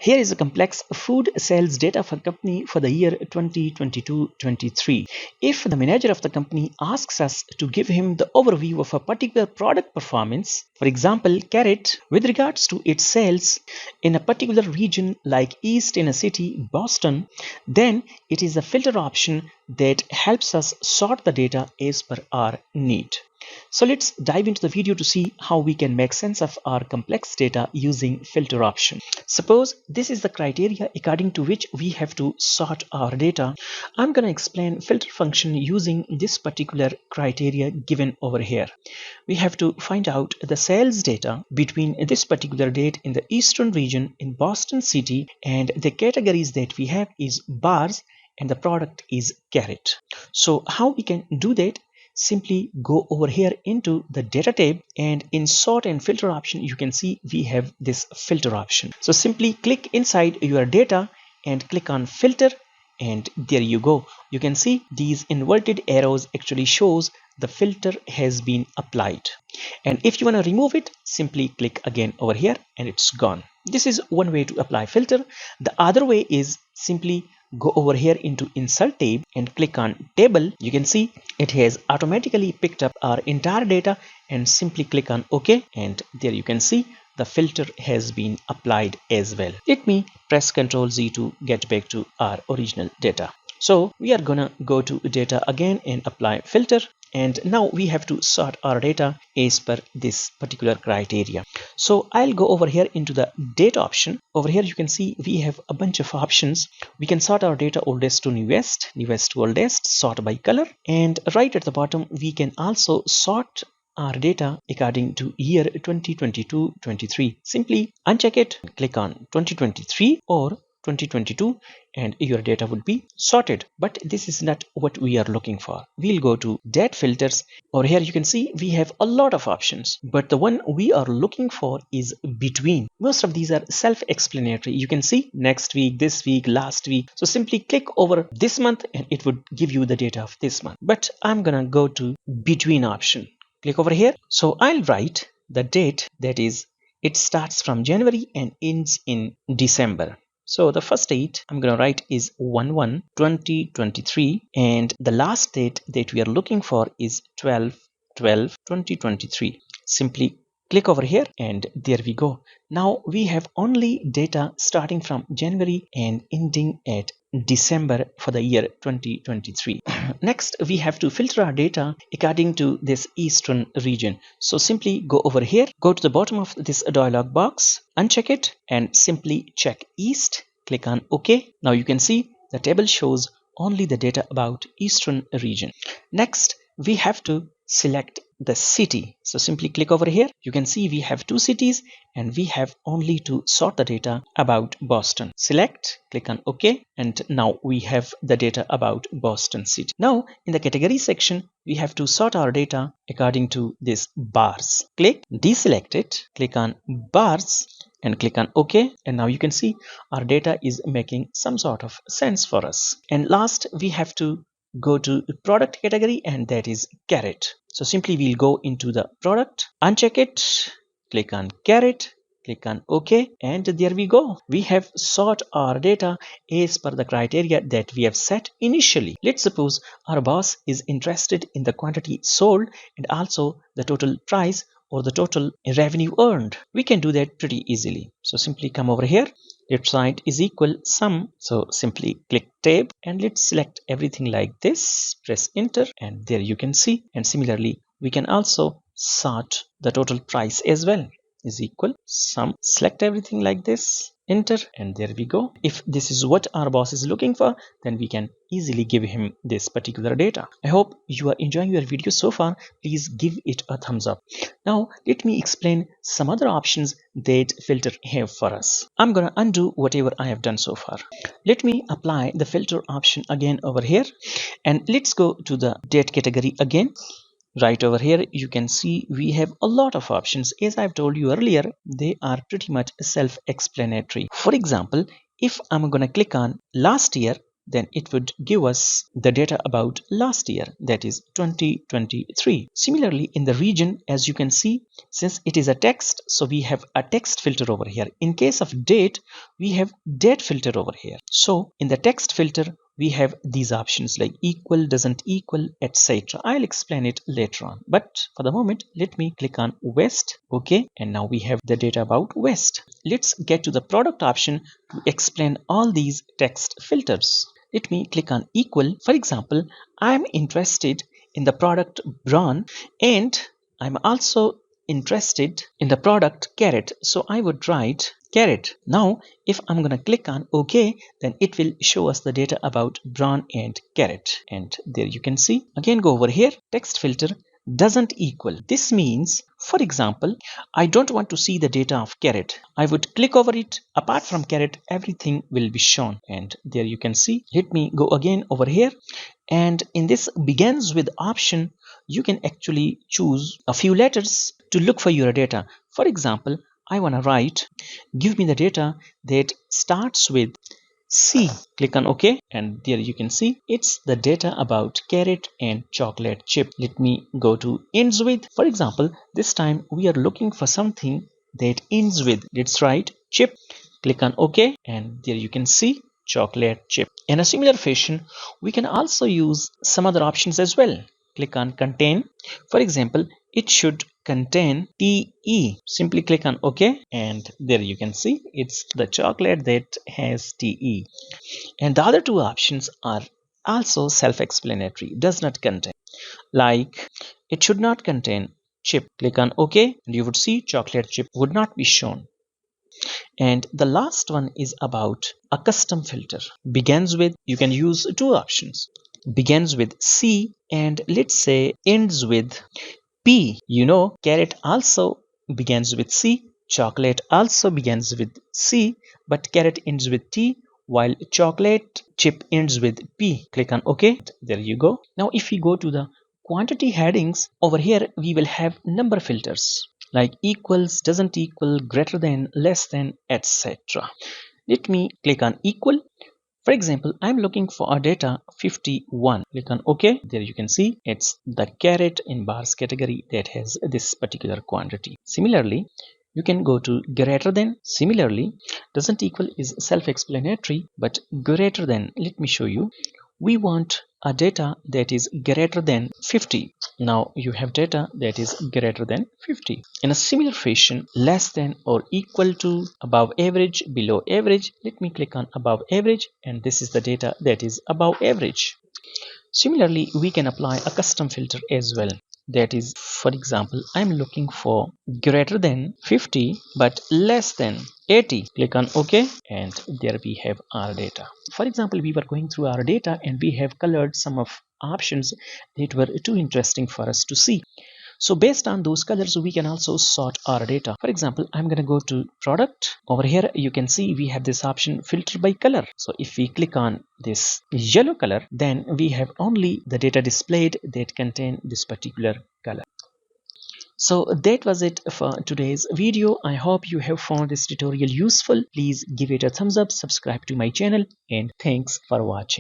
Here is a complex food sales data for company for the year 2022-23. If the manager of the company asks us to give him the overview of a particular product performance, for example, carrot, with regards to its sales in a particular region like East in a city, Boston, then it is a filter option that helps us sort the data as per our need. So let's dive into the video to see how we can make sense of our complex data using filter option. Suppose this is the criteria according to which we have to sort our data. I'm going to explain filter function using this particular criteria given over here. We have to find out the sales data between this particular date in the eastern region in Boston City, and the categories that we have is bars and the product is carrot. So how we can do that? Simply go over here into the data tab, and in sort and filter option you can see we have this filter option. So simply click inside your data and click on filter, and there you go. You can see these inverted arrows actually shows the filter has been applied. And if you want to remove it, simply click again over here and it's gone. This is one way to apply filter. The other way is simply go over here into insert tab and click on table. You can see it has automatically picked up our entire data, and simply click on OK, and there you can see the filter has been applied as well. Let me press Ctrl Z to get back to our original data. So we are gonna go to data again and apply filter, and now we have to sort our data as per this particular criteria. So I'll go over here into the date option. Over here you can see we have a bunch of options. We can sort our data oldest to newest, newest to oldest, sort by color, and right at the bottom we can also sort our data according to year 2022-23. Simply uncheck it, click on 2023 or 2022, and your data would be sorted. But this is not what we are looking for. We'll go to date filters. Over here you can see we have a lot of options, but the one we are looking for is between. Most of these are self-explanatory. You can see next week, this week, last week. So simply click over this month and it would give you the data of this month. But I'm gonna go to between option. Click over here. So I'll write the date, that is it starts from January and ends in December. So the first date I'm going to write is 1/1/2023, and the last date that we are looking for is 12/12/2023. Simply click over here and there we go. Now we have only data starting from January and ending at December for the year 2023. Next, we have to filter our data according to this eastern region. So simply go over here, go to the bottom of this dialog box, uncheck it, and simply check East. Click on OK. Now you can see the table shows only the data about eastern region. Next, we have to select the city. So simply click over here. You can see we have two cities and we have only to sort the data about Boston. Select, click on OK, and now we have the data about Boston City. Now in the category section, we have to sort our data according to this bars. Click, deselect it, click on bars and click on OK, and now you can see our data is making some sort of sense for us. And last, we have to go to product category, and that is carrot. So simply we'll go into the product, uncheck it, click on carrot, click on OK, and there we go. We have sort our data as per the criteria that we have set initially. Let's suppose our boss is interested in the quantity sold and also the total price or the total revenue earned. We can do that pretty easily. So simply come over here. Left side is equal sum. So simply click tab and let's select everything like this. Press enter and there you can see. And similarly, we can also sort the total price as well. Is equal sum. Select everything like this. Enter and there we go. If this is what our boss is looking for, then we can easily give him this particular data. I hope you are enjoying your video so far. Please give it a thumbs up. Now let me explain some other options that filter have for us. I'm gonna undo whatever I have done so far. Let me apply the filter option again over here, and let's go to the date category again. Right over here you can see we have a lot of options. As I've told you earlier, they are pretty much self-explanatory. For example, if I'm gonna click on last year, then it would give us the data about last year, that is 2023. Similarly, in the region, as you can see, since it is a text, so we have a text filter over here. In case of date, we have date filter over here. So in the text filter, we have these options like equal, doesn't equal, etc. I'll explain it later on, but for the moment let me click on West. Okay, and now we have the data about West. Let's get to the product option to explain all these text filters. Let me click on equal. For example, I'm interested in the product brawn, and I'm also interested in the product carrot, so I would write carrot. Now if I'm going to click on OK, then it will show us the data about brawn and carrot. And there you can see, again go over here, text filter, doesn't equal. This means, for example, I don't want to see the data of carrot. I would click over it. Apart from carrot, everything will be shown. And there you can see. Let me go again over here, and in this begins with option, you can actually choose a few letters to look for your data. For example, I want to write, give me the data that starts with C. Click on OK, and there you can see it's the data about carrot and chocolate chip. Let me go to ends with. For example, this time we are looking for something that ends with, let's write chip. Click on OK, and there you can see chocolate chip. In a similar fashion, we can also use some other options as well. Click on contain. For example, it should contain TE. Simply click on OK, and there you can see it's the chocolate that has TE. And the other two options are also self-explanatory, does not contain. Like it should not contain chip. Click on OK, and you would see chocolate chip would not be shown. And the last one is about a custom filter. Begins with, you can use two options. Begins with C, and let's say ends with P. You know, carrot also begins with C, chocolate also begins with C, but carrot ends with T, while chocolate chip ends with P. Click on OK. There you go. Now if we go to the quantity headings, over here we will have number filters like equals, doesn't equal, greater than, less than, etc. Let me click on equal. For example, I'm looking for a data 51. Click on OK. There you can see it's the carrot in bars category that has this particular quantity. Similarly, you can go to greater than. Similarly, doesn't equal is self-explanatory, but greater than, let me show you. We want a data that is greater than 50. Now you have data that is greater than 50. In a similar fashion, less than or equal to, above average, below average. Let me click on above average, and this is the data that is above average. Similarly, we can apply a custom filter as well. That is, for example, I'm looking for greater than 50 but less than 80. Click on OK, and there we have our data. For example, we were going through our data and we have colored some of options that were too interesting for us to see. So based on those colors, we can also sort our data. For example, I'm going to go to product. Over here, you can see we have this option filter by color. So if we click on this yellow color, then we have only the data displayed that contain this particular color. So that was it for today's video. I hope you have found this tutorial useful. Please give it a thumbs up, subscribe to my channel, and thanks for watching.